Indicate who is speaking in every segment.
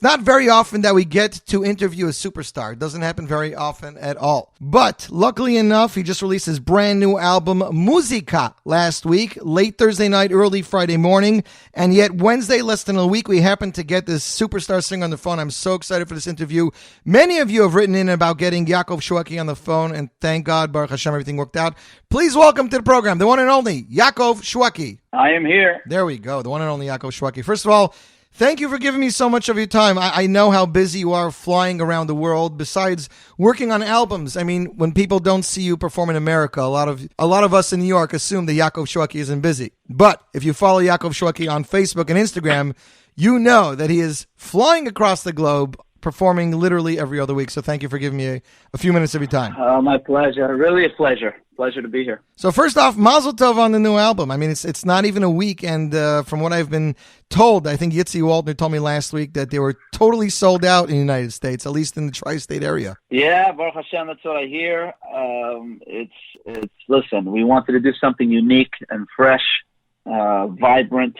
Speaker 1: Not very often that we get to interview a superstar. It doesn't happen very often at all. But luckily enough, he just released his brand new album, MUSICA, last week, late Thursday night, early Friday morning. And yet Wednesday, less than a week, we happened to get this superstar singer on the phone. I'm so excited for this interview. Many of you have written in about getting Yaakov Shwekey on the phone, and thank God, Baruch Hashem, everything worked out. Please welcome to the program, the one and only Yaakov Shwekey.
Speaker 2: I am here.
Speaker 1: There we go, the one and only Yaakov Shwekey. First of all, thank you for giving me so much of your time. I know how busy you are flying around the world. Besides working on albums, I mean, when people don't see you perform in America, a lot of us in New York assume that Yaakov Shwekey isn't busy. But if you follow Yaakov Shwekey on Facebook and Instagram, you know that he is flying across the globe, performing literally every other week. So thank you for giving me a few minutes of your time.
Speaker 2: Oh, my pleasure. Really a pleasure. Pleasure to be here.
Speaker 1: So first off, Mazel Tov on the new album. I mean, it's not even a week, and from what I've been told, I think Yossi Zweig told me last week that they were totally sold out in the United States, at least in the tri-state area.
Speaker 2: Yeah, Baruch Hashem, that's what I hear. Listen, we wanted to do something unique and fresh, vibrant,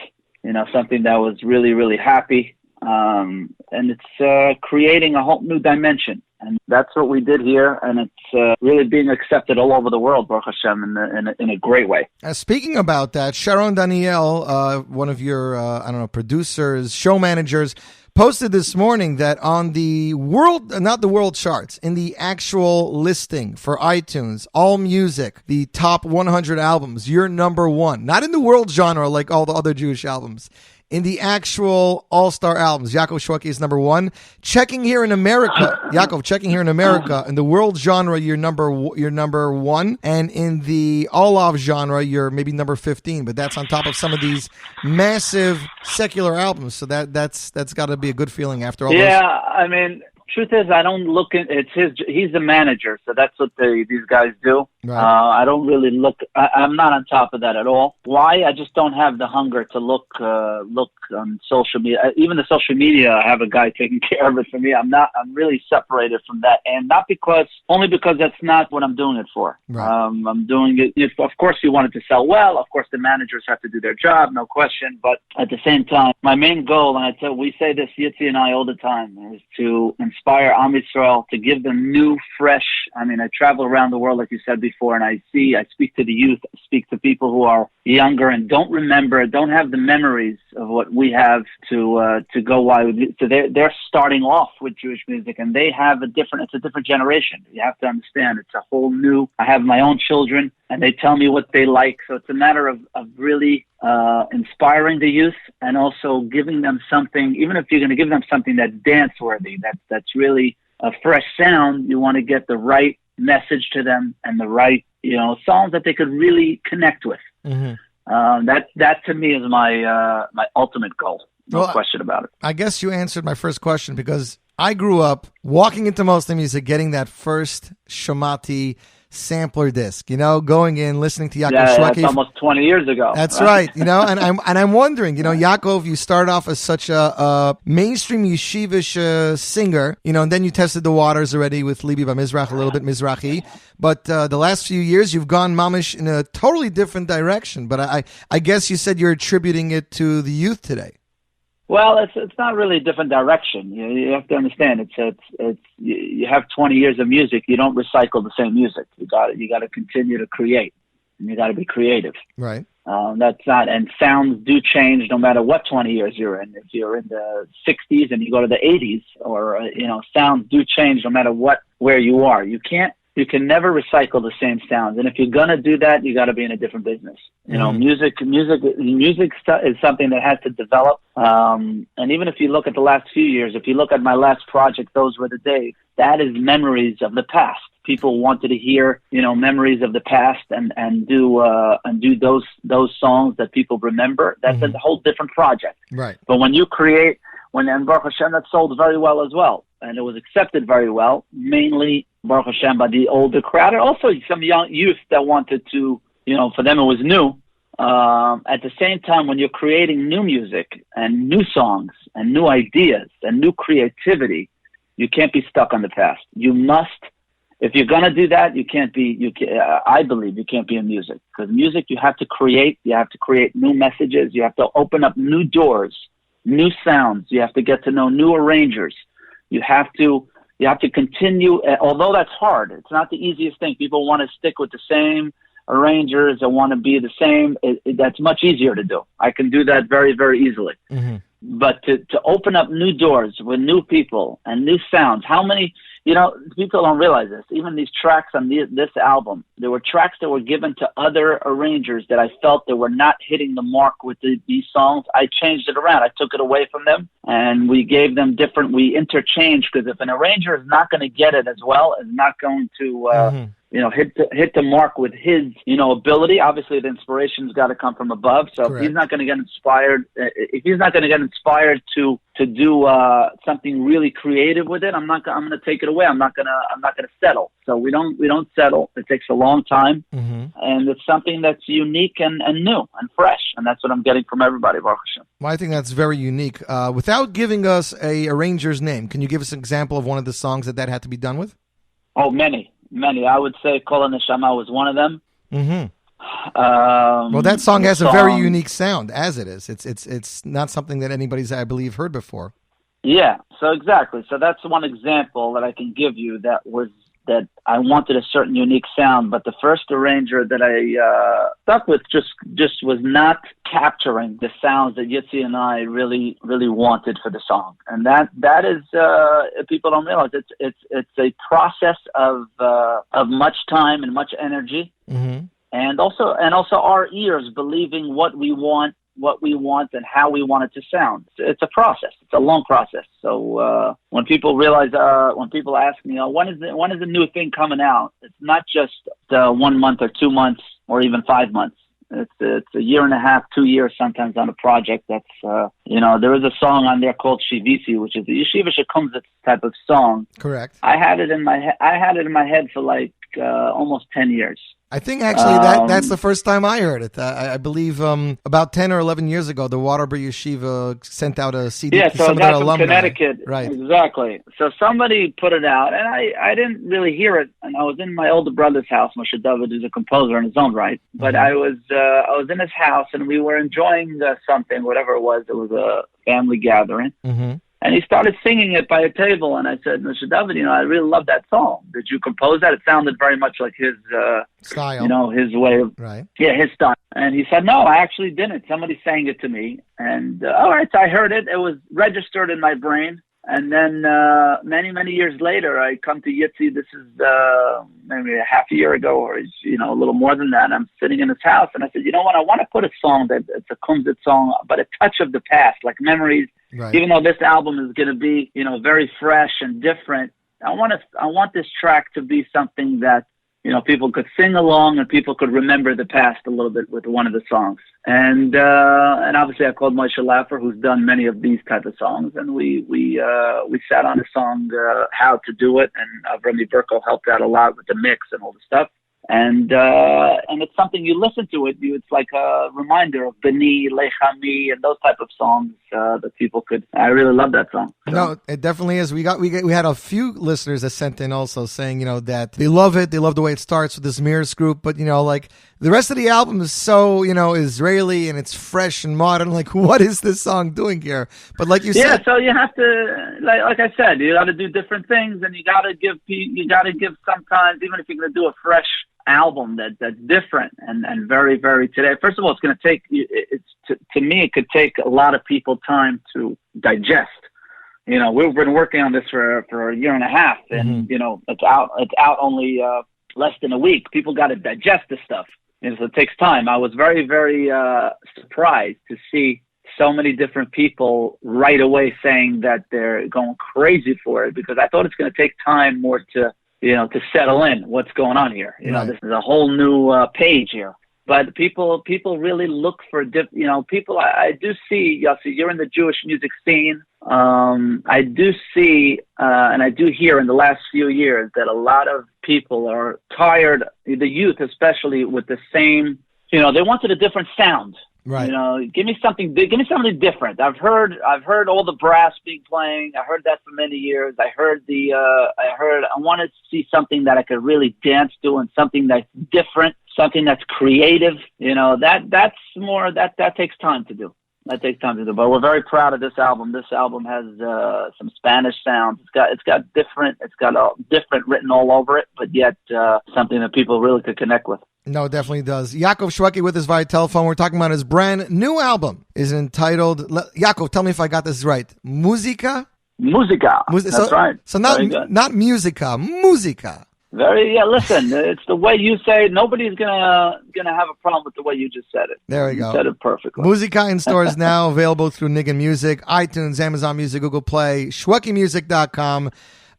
Speaker 2: something that was really, really happy, and it's creating a whole new dimension. And that's what we did here, and it's really being accepted all over the world, Baruch Hashem, in a great way.
Speaker 1: Speaking about that, Sharon Danielle, one of your, producers, show managers, posted this morning that on the not the world charts, in the actual listing for iTunes, All Music, the top 100 albums, you're number one. Not in the world genre like all the other Jewish albums. In the actual all-star albums, Yaakov Shwekey is number one. Checking here in America, in the world genre, you're number one, and in the all-off genre, you're maybe number 15. But that's on top of some of these massive secular albums. So that's got to be a good feeling after all.
Speaker 2: Yeah, I mean, truth is, I don't look at he's the manager, so that's what these guys do. Right. I don't really look. I'm not on top of that at all. Why? I just don't have the hunger to look on social media. Even the social media, I have a guy taking care of it for me. I'm really separated from that, and only because that's not what I'm doing it for. Right. I'm doing it. Of course, you want it to sell well. Of course, the managers have to do their job, no question. But at the same time, my main goal, and we say this, Yitzi and I, all the time, is to inspire Am Yisrael, to give them new, fresh. I mean, I travel around the world, like you said before, and I speak to the youth, I speak to people who are younger and don't have the memories of what we have to go wide. So they're starting off with Jewish music, and it's a different generation. You have to understand, it's a whole new. I have my own children, and they tell me what they like. So it's a matter of really inspiring the youth, and also giving them something. Even if you're going to give them something that's dance worthy, that's really a fresh sound, you want to get the right message to them and the right songs that they could really connect with. Mm-hmm. That to me is my ultimate goal. No question about it.
Speaker 1: I guess you answered my first question, because I grew up walking into Muslim music, getting that first Shomati sampler disc, going in, listening to Yaakov Shwekey.
Speaker 2: That's almost 20 years ago.
Speaker 1: That's right. And I'm wondering, Yaakov, you start off as such a mainstream yeshivish singer, and then you tested the waters already with Libi Bamizrach, a little bit Mizrahi. But the last few years, you've gone mamish in a totally different direction. But I guess you said you're attributing it to the youth today.
Speaker 2: Well, it's not really a different direction. You have to understand. You have 20 years of music. You don't recycle the same music. You got to continue to create, and you got to be creative.
Speaker 1: Right.
Speaker 2: And sounds do change no matter what 20 years you're in. If you're in the 60s and you go to the 80s, or sounds do change no matter where you are. You can never recycle the same sounds. And if you're going to do that, you got to be in a different business. Music is something that has to develop. And even if you look at the last few years, if you look at my last project, Those Were the Days, that is memories of the past. People wanted to hear, memories of the past and do those songs that people remember. That's a whole different project.
Speaker 1: Right.
Speaker 2: But when you create, and Baruch Hashem, that sold very well as well. And it was accepted very well, mainly, Baruch Hashem, by the older crowd, and also some young youth that wanted to, for them it was new. At the same time, when you're creating new music and new songs and new ideas and new creativity, you can't be stuck on the past. You must, if you're going to do that, I believe you can't be in music. Because music, you have to create new messages, you have to open up new doors new sounds. You have to get to know new arrangers. You have to continue, although that's hard. It's not the easiest thing. People want to stick with the same arrangers and want to be the same. That's much easier to do. I can do that very, very easily. Mm-hmm. But to open up new doors with new people and new sounds, how many, people don't realize this. Even these tracks on this album, there were tracks that were given to other arrangers that I felt that were not hitting the mark with these songs. I changed it around. I took it away from them, and we gave them we interchanged, because if an arranger is not going to get it as well, is not going to hit the mark with his, ability. Obviously, the inspiration's got to come from above. So
Speaker 1: Correct.
Speaker 2: If he's not going to get inspired, to do something really creative with it, I'm going to take it away. I'm not going to settle. So we don't settle. It takes a long time, and it's something that's unique and new and fresh, and that's what I'm getting from everybody, Baruch Hashem.
Speaker 1: Well, I think that's very unique. Without giving us a arranger's name, can you give us an example of one of the songs that had to be done with?
Speaker 2: Oh, many. I would say Kol HaNeshama was one of them.
Speaker 1: Mm-hmm. Well, that song has a very unique sound, as it is. It's not something that anybody's, I believe, heard before.
Speaker 2: Yeah, so exactly. So that's one example that I can give you that I wanted a certain unique sound, but the first arranger that I stuck with just was not capturing the sounds that Yossi and I really, really wanted for the song. And that is people don't realize it's a process of much time and much energy. Mm-hmm. And also our ears believing what we want and how we want it to sound. It's a process. It's a long process. So when people realize, when people ask me, when is the new thing coming out? It's not just 1 month or 2 months or even 5 months. It's a year and a half, 2 years sometimes on a project. That's there is a song on there called Shivisi, which is the Yeshiva Shekumzitz type of song.
Speaker 1: Correct.
Speaker 2: I had it in my head for like almost 10 years.
Speaker 1: I think actually that's the first time I heard it. I believe about 10 or 11 years ago, the Waterbury Yeshiva sent out a CD to some of their alumni.
Speaker 2: From Connecticut.
Speaker 1: Right.
Speaker 2: Exactly. So somebody put it out, and I didn't really hear it. And I was in my older brother's house. Moshe David is a composer in his own right. But I was in his house, and we were enjoying something, whatever it was. It was a family gathering. Mm-hmm. And he started singing it by a table, and I said, Mr. David, I really love that song. Did you compose that? It sounded very much like his style, his way of, right? Yeah, his style. And he said, no, I actually didn't. Somebody sang it to me, and all right, so I heard it. It was registered in my brain, and then many, many years later, I come to Yossi. This is maybe a half a year ago, or a little more than that. I'm sitting in his house, and I said, you know what? I want to put a song it's a Kumzit song, but a touch of the past, like memories. Right. Even though this album is going to be, very fresh and different, I want this track to be something that, people could sing along and people could remember the past a little bit with one of the songs. And obviously I called Moshe Laffer, who's done many of these type of songs, and we sat on a song, how to do it, and Remy Burko helped out a lot with the mix and all the stuff. And it's something you listen to it. It's like a reminder of Beni, Lechami, and those type of songs that people could. I really love that song. So.
Speaker 1: No, it definitely is. We had a few listeners that sent in also saying that they love it. They love the way it starts with this Mirrors group, but like the rest of the album is so Israeli and it's fresh and modern. Like, what is this song doing here? But like you said,
Speaker 2: yeah. So you have to, like I said, you got to do different things, and you got to give sometimes, even if you're going to do a fresh album that's different and very, very today. First of all, it's going to take, to me, it could take a lot of people time to digest. We've been working on this for a year and a half, and it's out only less than a week. People got to digest this stuff, so it takes time. I was very, very surprised to see so many different people right away saying that they're going crazy for it, because I thought it's going to take time more to settle in what's going on here. Right. This is a whole new page here. But people really look for people. I do see, Yossi, you're in the Jewish music scene. I do see, and I do hear in the last few years that a lot of people are tired, the youth especially, with the same, they wanted a different sound.
Speaker 1: Right.
Speaker 2: Give me something different. I've heard all the brass being playing. I heard that for many years. I want to see something that I could really dance to, and something that's different, something that's creative. That's more, that takes time to do. That takes time to do. But we're very proud of this album. This album has some Spanish sounds. It's got different written all over it, but yet something that people really could connect with.
Speaker 1: No, it definitely does. Yaakov Shwekey with us via telephone. We're talking about his brand new album. Is entitled, Yaakov, tell me if I got this right. MUSICA?
Speaker 2: MUSICA. That's right.
Speaker 1: So not MUSICA, MUSICA.
Speaker 2: Listen, it's the way you say it. Nobody's gonna have a problem with the way you just said it.
Speaker 1: There we go.
Speaker 2: You said it perfectly.
Speaker 1: MUSICA in stores now, available through Niggin Music, iTunes, Amazon Music, Google Play, ShwekeyMusic.com.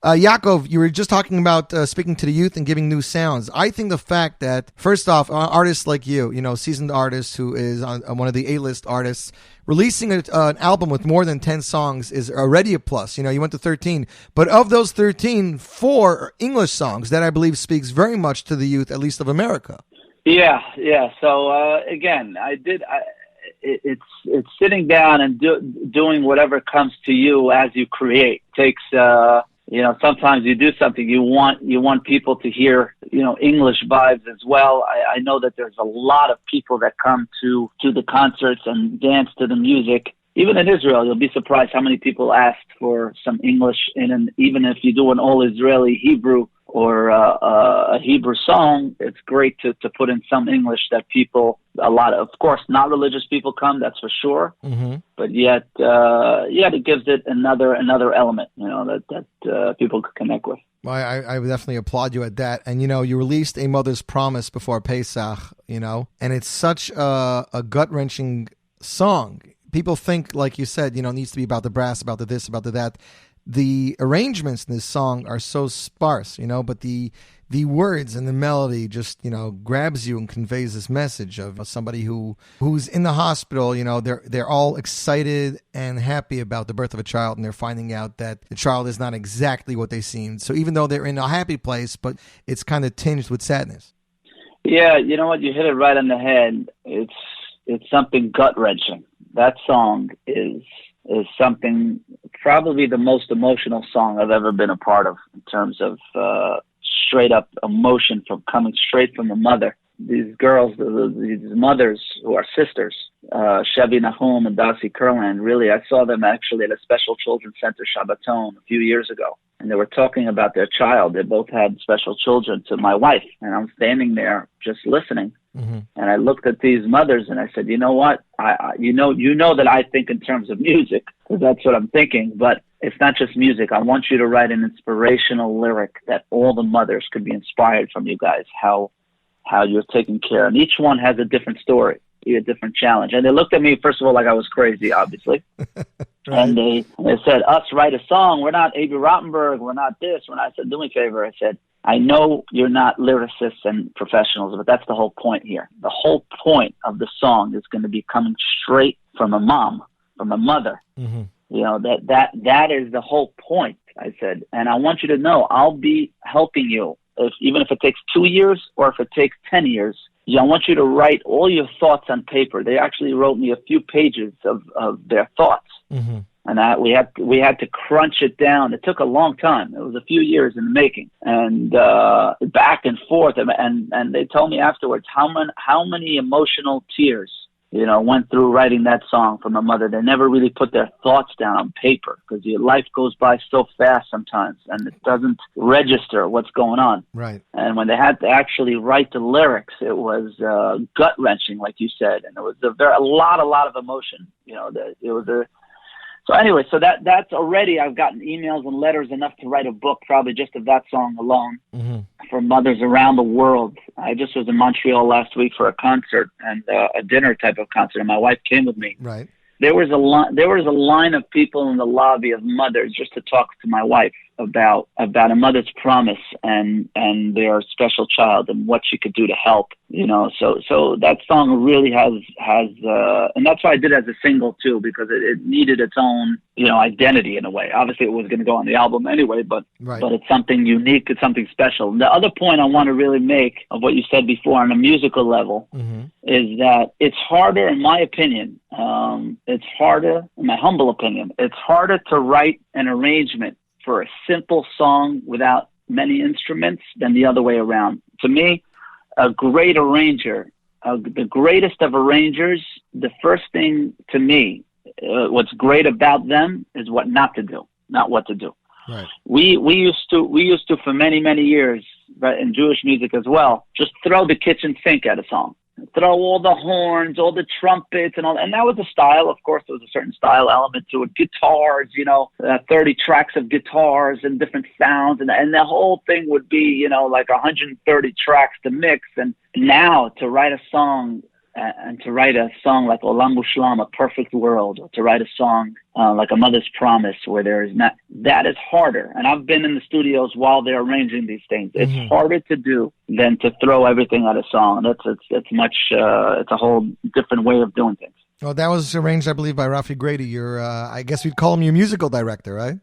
Speaker 1: Yaakov, you were just talking about speaking to the youth and giving new sounds. I think the fact that, first off, artists like you, seasoned artist who is on one of the A-list artists, releasing an album with more than 10 songs is already a plus. You went to 13. But of those 13, 4 are English songs that I believe speaks very much to the youth, at least of America.
Speaker 2: Yeah. So, again, it's sitting down and doing whatever comes to you as you create. Takes... sometimes you do something, you want people to hear, English vibes as well. I know that there's a lot of people that come to the concerts and dance to the music. Even in Israel, you'll be surprised how many people asked for some English even if you do an all Israeli Hebrew or a Hebrew song, it's great to put in some English that of course, not religious people come, that's for sure. Mm-hmm. But yet, it gives it another element, that people could connect with.
Speaker 1: Well, I would definitely applaud you at that. And, you released A Mother's Promise before Pesach, and it's such a gut-wrenching song. People think, like you said, it needs to be about the brass, about the this, about the that. The arrangements in this song are so sparse, but the words and the melody just, grabs you and conveys this message of somebody who's in the hospital. They're all excited and happy about the birth of a child, and they're finding out that the child is not exactly what they seemed. So even though they're in a happy place, but it's kind of tinged with sadness.
Speaker 2: Yeah, you know what? You hit it right on the head. It's something gut-wrenching. That song is something, probably the most emotional song I've ever been a part of in terms of straight up emotion coming straight from the mother. These girls, these mothers who are sisters, Chevy Nahum and Darcy Kurland, really, I saw them actually at a special children's center, Shabbaton, a few years ago. And they were talking about their child. They both had special children to my wife. And I'm standing there just listening. Mm-hmm. And I looked at these mothers and I said, you know what? You know that I think in terms of music, because that's what I'm thinking. But it's not just music. I want you to write an inspirational lyric that all the mothers could be inspired from you guys, how you're taking care. And each one has a different story, a different challenge. And they looked at me, first of all, like I was crazy, obviously. Right. And they said, us write a song. We're not A.B. Rottenberg. We're not this. I said, do me a favor. I said, I know you're not lyricists and professionals, but that's the whole point here. The whole point of the song is going to be coming straight from a mom, from a mother. Mm-hmm. That is the whole point, I said. And I want you to know I'll be helping you, even if it takes 2 years or if it takes 10 years. I want you to write all your thoughts on paper. They actually wrote me a few pages of their thoughts. Mm-hmm. And we had to crunch it down. It took a long time. It was a few years in the making, and back and forth. And they told me afterwards how many emotional tears went through writing that song from a mother. They never really put their thoughts down on paper because your life goes by so fast sometimes, and it doesn't register what's going on. Right. And when they had to actually write the lyrics, it was gut wrenching, like you said, and it was a lot of emotion. So anyway, so that's already, I've gotten emails and letters enough to write a book probably just of that song alone. Mm-hmm. For mothers around the world. I just was in Montreal last week for a concert and a dinner type of concert, and my wife came with me. Right. There was a line of people in the lobby of mothers just to talk to my wife about a mother's promise and their special child and what she could do to help. So that song really has and that's why I did it as a single too, because it needed its own identity in a way. Obviously it was going to go on the album anyway, but it's something unique, it's something special. The other point I want to really make of what you said before on a musical level, mm-hmm. is that it's harder, in my opinion, in my humble opinion, it's harder to write an arrangement for a simple song without many instruments than the other way around. To me, a great arranger the greatest of arrangers, the first thing to me, what's great about them is what not to do, not what to do.
Speaker 1: Right.
Speaker 2: We used to for many years, but in Jewish music as well, just throw the kitchen sink at a song. Throw all the horns, all the trumpets, and all, and that was a style. Of course, there was a certain style element to it. Guitars, 30 tracks of guitars and different sounds, and the whole thing would be, like 130 tracks to mix. And now to write a song, and to write a song like Olam Mushlam, A Perfect World, or to write a song like A Mother's Promise, where there is not, that is harder. And I've been in the studios while they're arranging these things. It's harder to do than to throw everything at a song. It's a whole different way of doing things.
Speaker 1: Well, that was arranged, I believe, by Rafi Grady. I guess we'd call him your musical director, right?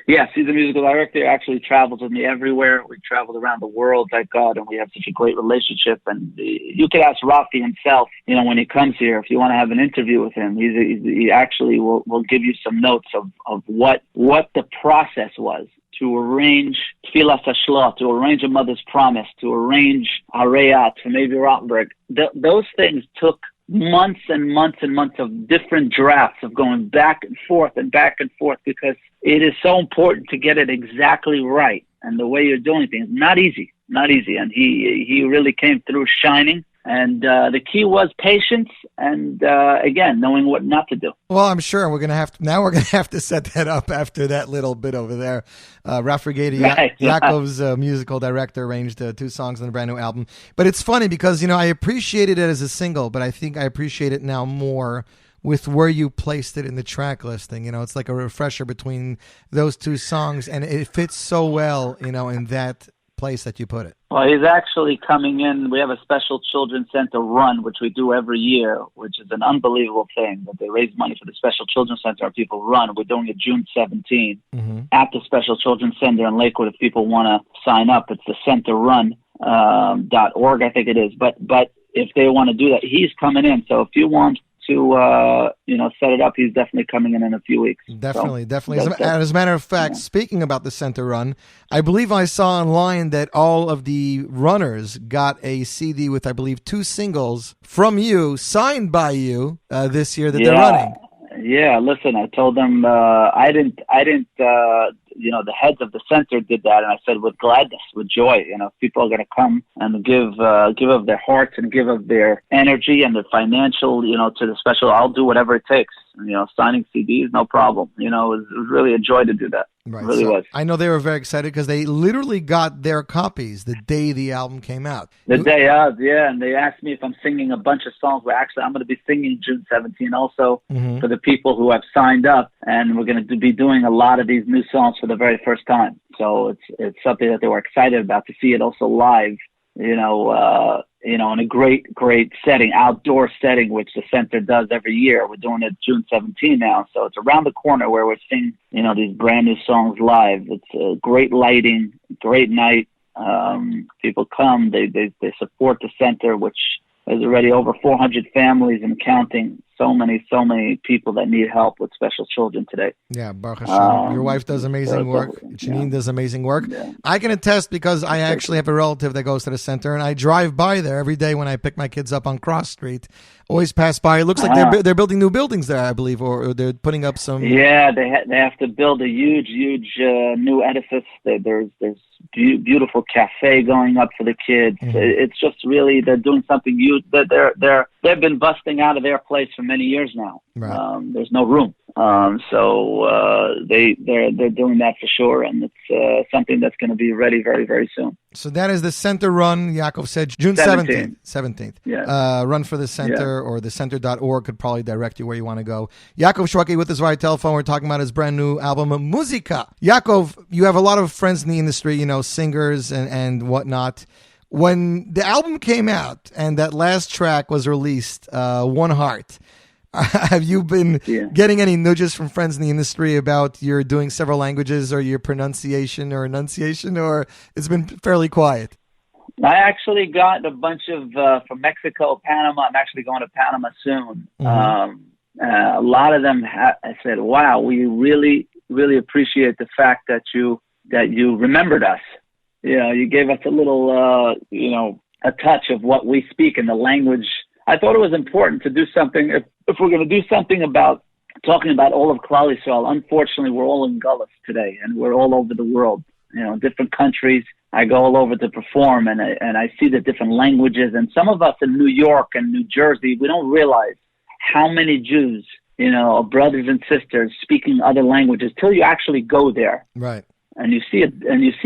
Speaker 2: Yes, he's a musical director. He actually travels with me everywhere. We traveled around the world, thank God, and we have such a great relationship. And you could ask Rafi himself, when he comes here, if you want to have an interview with him, he actually will give you some notes of what the process was to arrange Tfilas Hashloah, to arrange A Mother's Promise, to arrange Arayat for maybe Rottenberg. Those things took months and months and months of different drafts of going back and forth because it is so important to get it exactly right. And the way you're doing things, not easy. And he really came through shining. And the key was patience and, again, knowing what not to do.
Speaker 1: Well, I'm sure we're going to have to set that up after that little bit over there. Rafi Grady, right. Yaakov's musical director, arranged 2 songs on the brand new album. But it's funny because, I appreciated it as a single, but I think I appreciate it now more with where you placed it in the track listing. It's like a refresher between those 2 songs, and it fits so well, in that place that you put it.
Speaker 2: Well, he's actually coming in. We have a special Children's Center run, which we do every year, which is an unbelievable thing that they raise money for the Special Children's Center and people run. We're doing it June 17th at the Special Children's Center in Lakewood. If people want to sign up, it's the centerrun.org, I think it is. But if they want to do that, he's coming in. So if you want to set it up, he's definitely coming in a few weeks.
Speaker 1: Definitely. As a matter of fact, speaking about the Center Run, I believe I saw online that all of the runners got a CD with, I believe, 2 singles from you, signed by you, this year that they're running.
Speaker 2: Yeah, listen, I told them the heads of the center did that, and I said with gladness, with joy. People are going to come and give of their hearts and give of their energy and their financial, to the special. I'll do whatever it takes. Signing CDs, no problem. It was really a joy to do that.
Speaker 1: Right.
Speaker 2: It really was.
Speaker 1: I know they were very excited because they literally got their copies the day the album came out.
Speaker 2: The day of, yeah. And they asked me if I'm singing a bunch of songs. Well, actually, I'm going to be singing June 17 also for the people who have signed up. And we're going to be doing a lot of these new songs for the very first time. So it's something that they were excited about, to see it also live, in a great setting, outdoor setting, which the center does every year. We're doing it June 17 now, so it's around the corner where we're singing, these brand new songs live. It's great lighting, great night. People come, they support the center, which is already over 400 families and counting. So many people that need help with special children today.
Speaker 1: Yeah, Baruch Hashem. Your wife does amazing work. Janine does amazing work. Yeah. I can attest because I actually have a relative that goes to the center, and I drive by there every day when I pick my kids up on Cross Street. Always pass by. It looks like they're building new buildings there, I believe, or they're putting up some.
Speaker 2: Yeah, they have to build a huge new edifice. There's beautiful cafe going up for the kids. It's just really, they're doing something huge. They've been busting out of their place for many years now. Right. There's no room. So they're doing that for sure, and it's something that's going to be ready very, very soon.
Speaker 1: So that is the center run, Yaakov said, June 17th.
Speaker 2: Yeah.
Speaker 1: Run for the center, or the center.org could probably direct you where you want to go. Yaakov Shwekey with us via telephone. We're talking about his brand new album, MUSICA. Yaakov, you have a lot of friends in the industry, singers and whatnot. When the album came out and that last track was released, One Heart, have you been getting any nudges from friends in the industry about your doing several languages or your pronunciation or enunciation, or it's been fairly quiet?
Speaker 2: I actually got a bunch of from Mexico, Panama. I'm actually going to Panama soon. A lot of them I said, wow, we really, really appreciate the fact that you remembered us. You gave us a little, a touch of what we speak in the language I thought it was important to do something. If we're going to do something about talking about all of Klal Yisrael, unfortunately, we're all in Gullus today, and we're all over the world. Different countries. I go all over to perform, and I see the different languages. And some of us in New York and New Jersey, we don't realize how many Jews, brothers and sisters speaking other languages till you actually go there.
Speaker 1: Right.
Speaker 2: And you see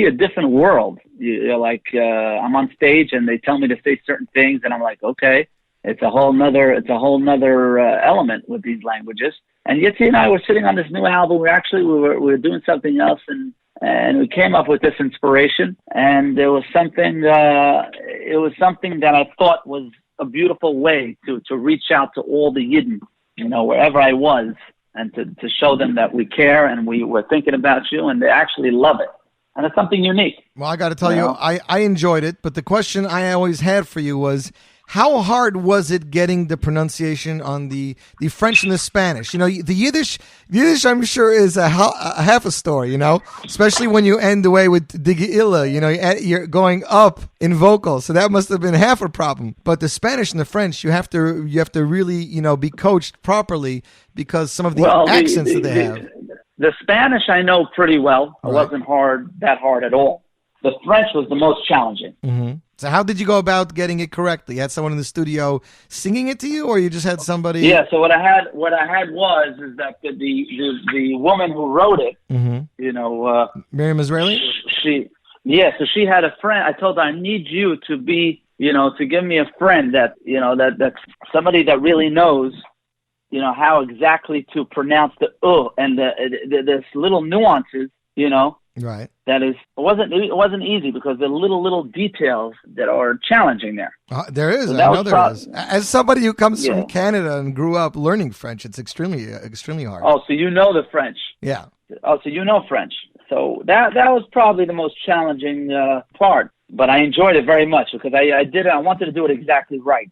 Speaker 2: a different world. You're like, I'm on stage and they tell me to say certain things, and I'm like, okay, it's a whole nother element with these languages. And Yitzi and I were sitting on this new album. We were doing something else, and we came up with this inspiration. And there was something. It was something that I thought was a beautiful way to reach out to all the Yidden, wherever I was, and to show them that we care and we were thinking about you, and they actually love it. And it's something unique.
Speaker 1: Well, I got to tell you, I enjoyed it, but the question I always had for you was, how hard was it getting the pronunciation on the French and the Spanish? The Yiddish I'm sure is a half a story, especially when you end the way with the Ge'ila, you're going up in vocals. So that must have been half a problem. But the Spanish and the French, you have to really, be coached properly because some of the accents that they have.
Speaker 2: The Spanish I know pretty well. It wasn't that hard at all. The French was the most challenging.
Speaker 1: Mm-hmm. So how did you go about getting it correctly? You had someone in the studio singing it to you, or you just had somebody?
Speaker 2: Yeah. So what I had was that the woman who wrote it,
Speaker 1: Miriam Israeli.
Speaker 2: So she had a friend. I told her, I need you to be, to give me a friend that's somebody that really knows, how exactly to pronounce the and the little nuances,
Speaker 1: Right.
Speaker 2: That is, it wasn't easy because there are little details that are challenging there.
Speaker 1: There is. So I know there is. As somebody who comes from Canada and grew up learning French, it's extremely hard.
Speaker 2: Oh, so you know the French?
Speaker 1: Yeah.
Speaker 2: Oh, so you know French. So that was probably the most challenging part. But I enjoyed it very much because I wanted to do it exactly right,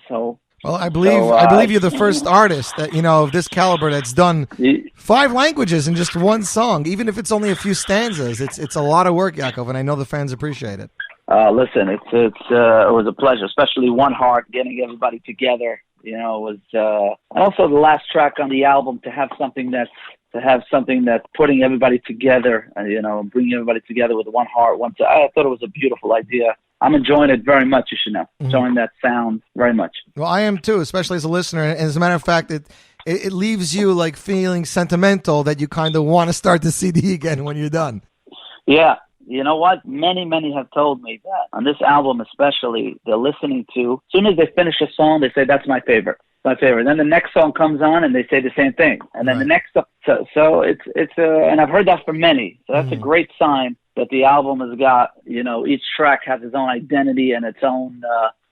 Speaker 2: so...
Speaker 1: Well, I believe you're the first artist that of this caliber that's done 5 languages in just one song, even if it's only a few stanzas. It's a lot of work, Yaakov, and I know the fans appreciate it.
Speaker 2: Listen, it was a pleasure, especially One Heart, getting everybody together. Was and also the last track on the album to have something that's putting everybody together, and bringing everybody together with one heart. I thought it was a beautiful idea. I'm enjoying it very much, you should know. Enjoying that sound very much.
Speaker 1: Well, I am too, especially as a listener. And as a matter of fact, it leaves you like feeling sentimental that you kind of want to start the CD again when you're done.
Speaker 2: Yeah. You know what? Many have told me that on this album especially, they're listening to, as soon as they finish a song, they say, that's my favorite. Then the next song comes on and they say the same thing. And then the next song. So it's and I've heard that from many. So that's a great sign that the album has got, each track has its own identity and its own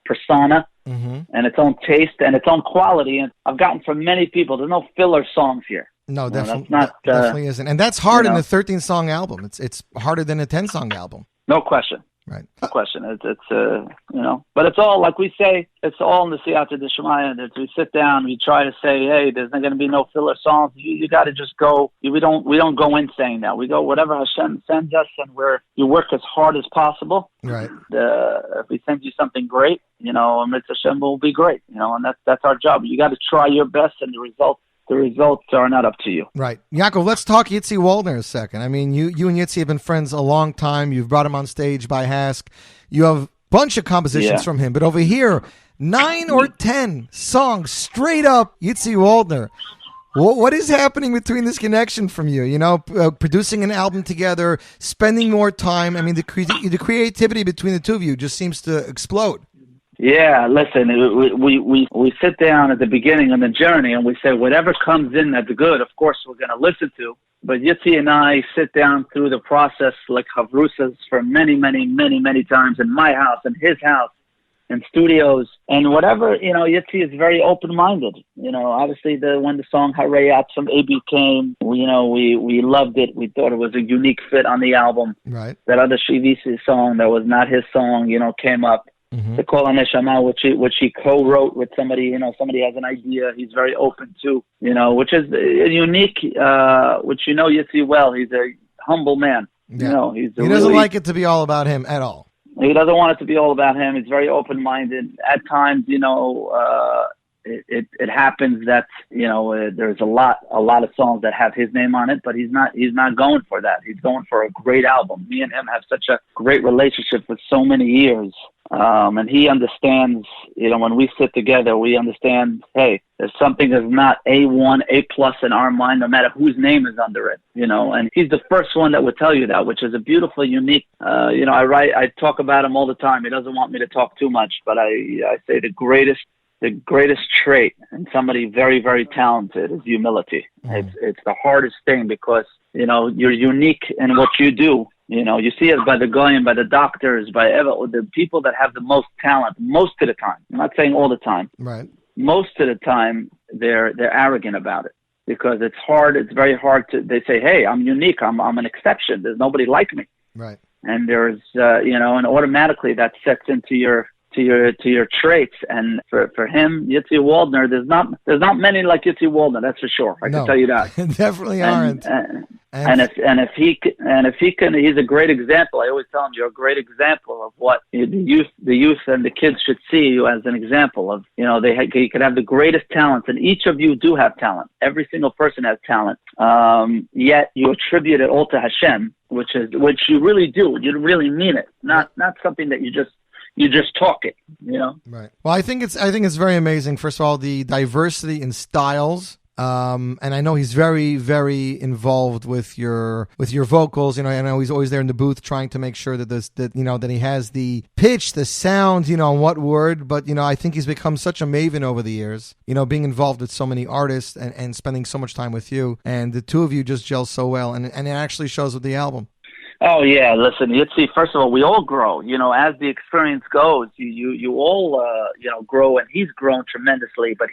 Speaker 2: persona and its own taste and its own quality. And I've gotten from many people, there's no filler songs here.
Speaker 1: No, definitely isn't. And that's hard in a 13-song album. It's harder than a 10-song album.
Speaker 2: No question.
Speaker 1: Right.
Speaker 2: No question. It's but it's all, like we say, it's all in the Siyata D'Shemaya. We sit down, we try to say, hey, there's not going to be no filler songs. You got to just go. We don't go in saying that. We go whatever Hashem sends us, and you work as hard as possible.
Speaker 1: Right.
Speaker 2: If we send you something great, and Hashem will be great. And that's our job. You got to try your best, and the results are not up to you.
Speaker 1: Right. Yaakov, let's talk Yitzi Waldner a second. I mean, you and Yitzi have been friends a long time. You've brought him on stage by Hask. You have a bunch of compositions from him. But over here, 9 or 10 songs straight up Yitzi Waldner. What is happening between this connection from you? Producing an album together, spending more time. I mean, the creativity between the two of you just seems to explode.
Speaker 2: Yeah, listen, we sit down at the beginning on the journey and we say whatever comes in that's good, of course we're going to listen to. But Yitzi and I sit down through the process like Havrusas for many times in my house, in his house, in studios, and whatever, Yitzi is very open-minded. Obviously when the song Harayat from AB came, we loved it. We thought it was a unique fit on the album.
Speaker 1: Right. That
Speaker 2: other Shivisi song that was not his song, came up. The Kol HaNeshama, which he co-wrote with somebody, somebody has an idea he's very open to, which is unique, which Yitzi well. He's a humble man.
Speaker 1: Yeah. He doesn't like it to be all about him at all.
Speaker 2: He doesn't want it to be all about him. He's very open-minded. At times, it happens that there's a lot of songs that have his name on it, but he's not going for that. He's going for a great album. Me and him have such a great relationship for so many years, and he understands. When we sit together, we understand. Hey, if something is not A1, A+ in our mind, no matter whose name is under it, and he's the first one that would tell you that, which is a beautiful, unique. I talk about him all the time. He doesn't want me to talk too much, but I say the greatest trait in somebody very, very talented is humility. It's the hardest thing because, you're unique in what you do. You see it by the goyim, by the doctors, by the people that have the most talent most of the time. I'm not saying all the time.
Speaker 1: Right.
Speaker 2: Most of the time, they're arrogant about it because it's hard. It's very hard they say, hey, I'm unique. I'm an exception. There's nobody like me.
Speaker 1: Right.
Speaker 2: And there's, and automatically that sets into your traits. And for him, Yossi Waldner, there's not many like Yossi Waldner, that's for sure. I can tell you that.
Speaker 1: Definitely aren't.
Speaker 2: And if he can, he's a great example. I always tell him, you're a great example of what the youth and the kids should see you as an example of. You could have the greatest talents, and each of you do have talent. Every single person has talent. Yet you attribute it all to Hashem, which you really do. You really mean it. Not something that you just talk it,
Speaker 1: Right. Well, I think it's very amazing. First of all, the diversity in styles. And I know he's very, very involved with your vocals. I know he's always there in the booth trying to make sure that he has the pitch, the sound, on what word. But, I think he's become such a maven over the years, being involved with so many artists and spending so much time with you. And the two of you just gel so well. And it actually shows with the album.
Speaker 2: Oh yeah, listen, Yossi, first of all, we all grow, as the experience goes, you all, grow, and he's grown tremendously, but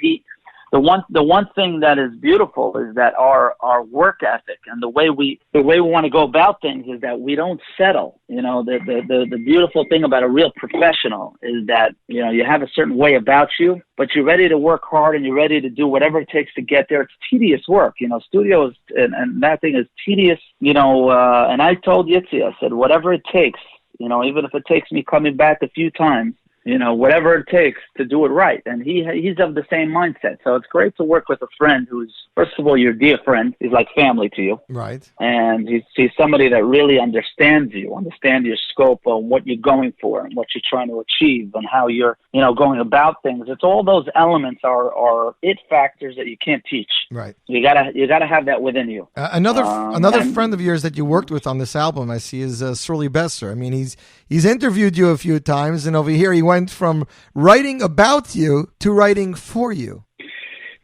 Speaker 2: the one thing that is beautiful is that our work ethic and the way we want to go about things is that we don't settle. The beautiful thing about a real professional is that, you have a certain way about you, but you're ready to work hard and you're ready to do whatever it takes to get there. It's tedious work, studios and that thing is tedious, and I told Yossi, I said, whatever it takes, even if it takes me coming back a few times, whatever it takes to do it right. And he's of the same mindset. So it's great to work with a friend who's, first of all, your dear friend. He's like family to you.
Speaker 1: Right.
Speaker 2: And he's somebody that really understands you, understand your scope of what you're going for and what you're trying to achieve and how you're, going about things. It's all those elements are it factors that you can't teach.
Speaker 1: Right.
Speaker 2: You gotta have that within you.
Speaker 1: Another friend of yours that you worked with on this album, I see, is Surly Besser. I mean, he's interviewed you a few times, and over here he went from writing about you to writing for you.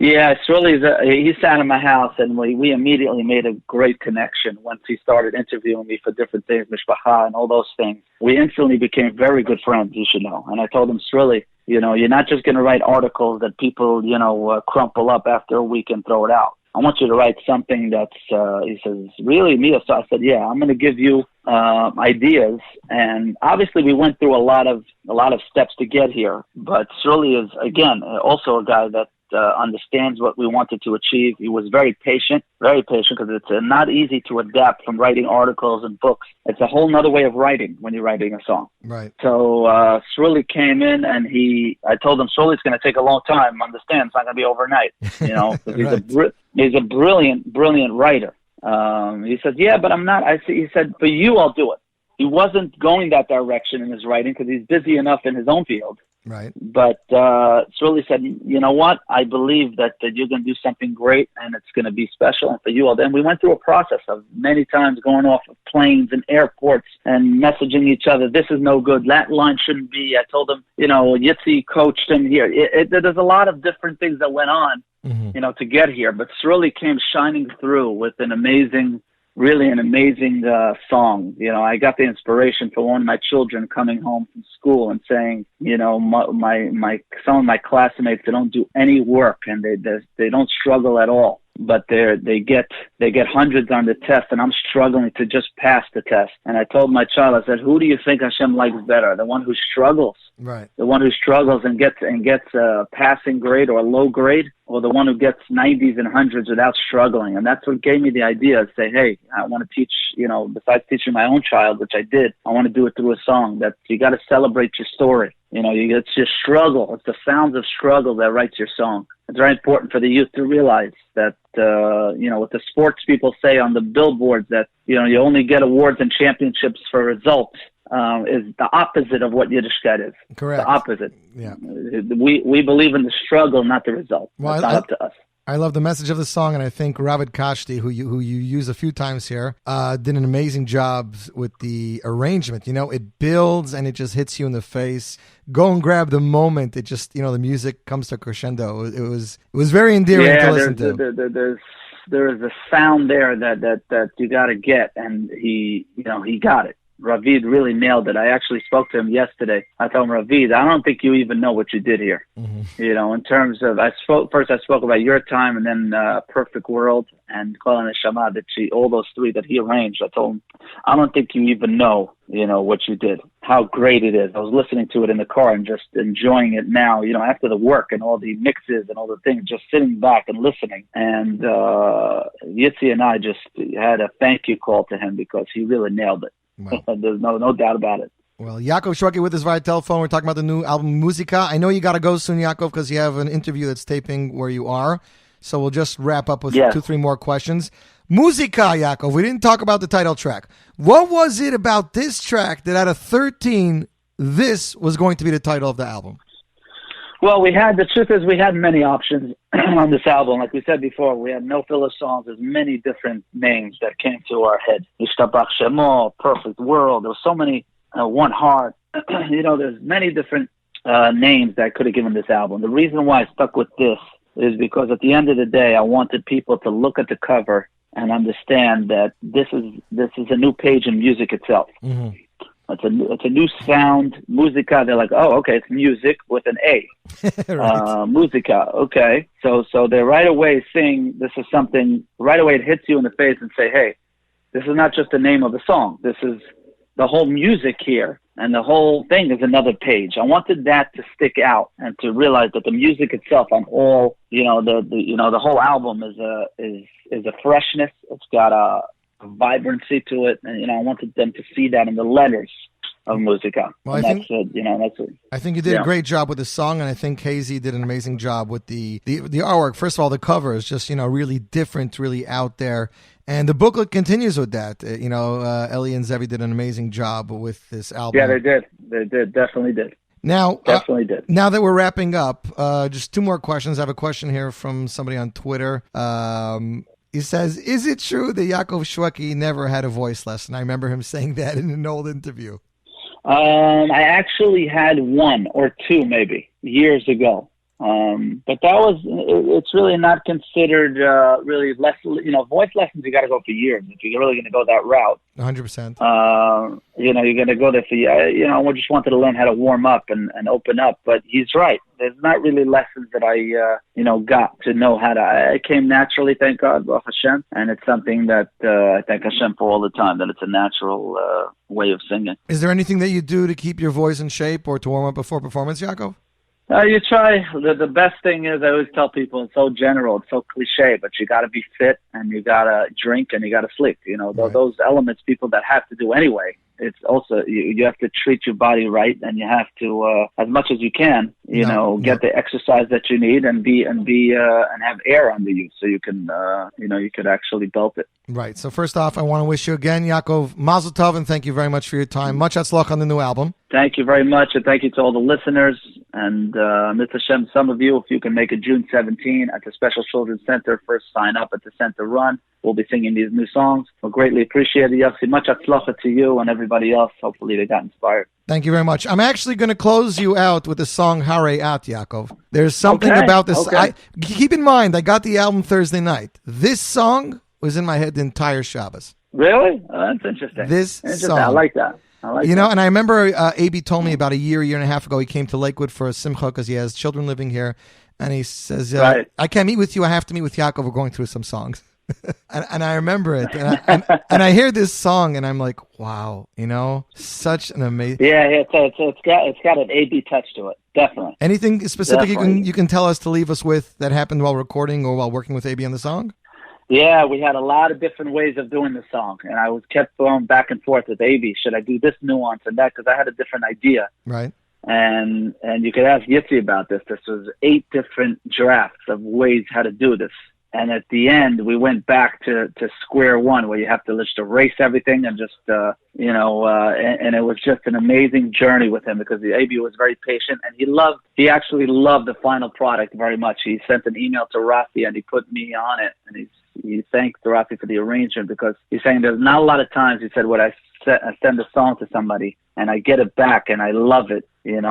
Speaker 2: Yeah, Surly, he sat in my house, and we immediately made a great connection once he started interviewing me for different things, mishpacha and all those things. We instantly became very good friends, you should know. And I told him, Surly, you're not just going to write articles that people, crumple up after a week and throw it out. I want you to write something that's, he says, really, Mia? So I said, yeah, I'm going to give you ideas. And obviously we went through a lot of steps to get here. But Surly is, again, also a guy that understands what we wanted to achieve. He was very patient because it's not easy to adapt from writing articles and books. It's a whole nother way of writing when you're writing a song.
Speaker 1: Right.
Speaker 2: So Surly came in, and I told him, Surly, it's going to take a long time. Understand, it's not going to be overnight.
Speaker 1: Right.
Speaker 2: He's a brilliant writer. He said, yeah, but I'm not. He said, for you, I'll do it. He wasn't going that direction in his writing because he's busy enough in his own field.
Speaker 1: Right.
Speaker 2: But Surly said, you know what? I believe that you're going to do something great, and it's going to be special. And for you all, then we went through a process of many times going off of planes and airports and messaging each other. This is no good. That line shouldn't be. I told him, Yossi coached him here. There's a lot of different things that went on, to get here. But Surly came shining through with an amazing song. I got the inspiration for one of my children coming home from school and saying, some of my classmates, they don't do any work and they don't struggle at all. but they get hundreds on the test, and I'm struggling to just pass the test. And I told my child, I said, who do you think Hashem likes better? The one who struggles,
Speaker 1: right?
Speaker 2: The one who struggles and gets a passing grade or a low grade, or the one who gets 90s and hundreds without struggling. And that's what gave me the idea to say, hey, I want to teach, besides teaching my own child, which I did, I want to do it through a song. That you got to celebrate your story. It's your struggle. It's the sounds of struggle that writes your song. It's very important for the youth to realize that, what the sports people say on the billboards, that, you only get awards and championships for results, is the opposite of what Yiddishkeit is.
Speaker 1: Correct.
Speaker 2: The opposite.
Speaker 1: Yeah.
Speaker 2: We believe in the struggle, not the result.
Speaker 1: Well,
Speaker 2: it's not up to us.
Speaker 1: I love the message of the song, and I think Ravid Kashti, who you use a few times here, did an amazing job with the arrangement. It builds and it just hits you in the face. Go and grab the moment. It just, the music comes to crescendo. It was very endearing to listen to.
Speaker 2: There is a sound there that you got to get, and he got it. Ravid really nailed it. I actually spoke to him yesterday. I told him, Ravid, I don't think you even know what you did here. Mm-hmm. In terms of, I spoke about Your Time, and then Perfect World and Kol Neshama, all those three that he arranged. I told him, I don't think you even know, what you did, how great it is. I was listening to it in the car and just enjoying it now, after the work and all the mixes and all the things, just sitting back and listening. And Yitzi and I just had a thank you call to him because he really nailed it. Wow. There's no doubt about it.
Speaker 1: Well, Yaakov Shwekey with us via telephone. We're talking about the new album, MUSICA. I know you got to go soon, Yaakov, because you have an interview that's taping where you are. So we'll just wrap up with 2-3 more questions. MUSICA, Yaakov. We didn't talk about the title track. What was it about this track that out of 13, this was going to be the title of the album?
Speaker 2: Well, the truth is we had many options on this album. Like we said before, we had no filler songs. There's many different names that came to our head. Ishtabach Shemo, Perfect World. There were so many, One Heart. There's many different names that I could have given this album. The reason why I stuck with this is because at the end of the day, I wanted people to look at the cover and understand that this is a new page in music itself. Mm-hmm. It's a new sound, MUSICA. They're like, oh, okay, it's music with an A. Right. MUSICA, okay. So they right away sing, this is something, right away it hits you in the face and say, hey, this is not just the name of the song. This is the whole music here, and the whole thing is another page. I wanted that to stick out and to realize that the music itself on all, the whole album is a freshness. It's got a vibrancy to it, and I wanted them to see that in the letters of MUSICA. Well, I think
Speaker 1: you did a great job with the song, and I think Hazy did an amazing job with the artwork. First of all, the cover is just really different, really out there, and the booklet continues with that. Ellie and Zevi did an amazing job with this album.
Speaker 2: Yeah, they did, definitely did.
Speaker 1: Now,
Speaker 2: definitely did.
Speaker 1: Now that we're wrapping up, just 2 more questions. I have a question here from somebody on Twitter. He says, is it true that Yaakov Shwekey never had a voice lesson? I remember him saying that in an old interview.
Speaker 2: I actually had 1 or 2 maybe years ago. But it's really not considered really less, voice lessons you got to go for years. If you're really going to go that route.
Speaker 1: 100%.
Speaker 2: You're going to go there for, I just wanted to learn how to warm up and open up. But he's right. There's not really lessons that I, got to know how to. It came naturally, thank God, Baruch Hashem. And it's something that I thank Hashem for all the time, that it's a natural way of singing.
Speaker 1: Is there anything that you do to keep your voice in shape or to warm up before performance, Yaakov?
Speaker 2: You try. The best thing is, I always tell people, it's so general, it's so cliche, but you got to be fit and you got to drink and you got to sleep. Right. Those elements people that have to do anyway. It's also, you have to treat your body right, and you have to, as much as you can, get the exercise that you need and have air under you so you can, you could actually belt it.
Speaker 1: Right. So first off, I want to wish you again, Yaakov, Mazel Tov, and thank you very much for your time. Much hatzlach on the new album.
Speaker 2: Thank you very much, and thank you to all the listeners. And Mitzvah Hashem, some of you, if you can make it June 17 at the Special Children's Center, first sign up at the center run. We'll be singing these new songs. We'll greatly appreciate it. Yossi, much hatzlacha to you and everybody else. Hopefully they got inspired.
Speaker 1: Thank you very much. I'm actually going to close you out with the song Harei At, Yaakov. There's something about this.
Speaker 2: Okay.
Speaker 1: Keep in mind, I got the album Thursday night. This song was in my head the entire Shabbos.
Speaker 2: Really? Oh, that's interesting.
Speaker 1: Song.
Speaker 2: I like that.
Speaker 1: And I remember A.B. told me about a year and a half ago, he came to Lakewood for a simcha because he has children living here. And he says,
Speaker 2: Right.
Speaker 1: I can't meet with you. I have to meet with Yaakov. We're going through some songs. and I remember it. And I hear this song, and I'm like, wow, such an amazing...
Speaker 2: Yeah, it's got an A-B touch to it, definitely.
Speaker 1: Anything specific you can tell us to leave us with that happened while recording or while working with A.B. on the song?
Speaker 2: Yeah, we had a lot of different ways of doing the song, and I kept going back and forth with A.B. Should I do this nuance and that? Because I had a different idea.
Speaker 1: Right.
Speaker 2: And you could ask Yossi about this. This was 8 different drafts of ways how to do this. And at the end, we went back to square one, where you have to just erase everything and just, and it was just an amazing journey with him, because the AB was very patient, and he actually loved the final product very much. He sent an email to Rafi, and he put me on it, and he thanked Rafi for the arrangement, because he's saying there's not a lot of times, he said, when I send a song to somebody and I get it back and I love it,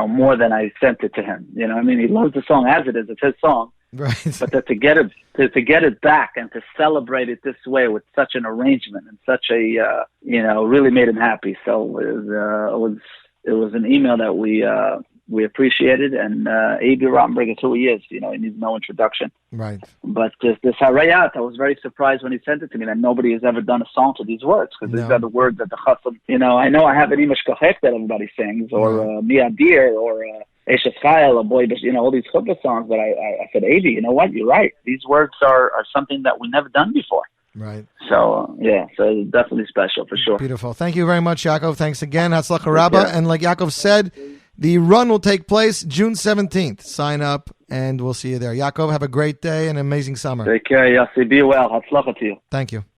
Speaker 2: more than I sent it to him. He loves the song as it is. It's his song.
Speaker 1: Right.
Speaker 2: But to get it back and to celebrate it this way with such an arrangement and such a really made him happy. So it was an email that we appreciated, and A.B. Rottenberg is who he is. He needs no introduction.
Speaker 1: Right.
Speaker 2: But this Harayat, I was very surprised when he sent it to me that nobody has ever done a song to these words, because these are the words that the Chasam, I know I have an Imash Kochek that everybody sings, or Miadir, or Eshes Chayil, or Boy, all these chuppah songs. But I said, A.B., you know what? You're right. These words are something that we never done before.
Speaker 1: Right.
Speaker 2: So, so definitely special, for sure.
Speaker 1: Beautiful. Thank you very much, Yaakov. Thanks again. Hatzlacha Rabbah. And like Yaakov said, the run will take place June 17th. Sign up, and we'll see you there. Yaakov, have a great day and an amazing summer.
Speaker 2: Take care, Yossi. Be well. Hatzlacha to you.
Speaker 1: Thank you.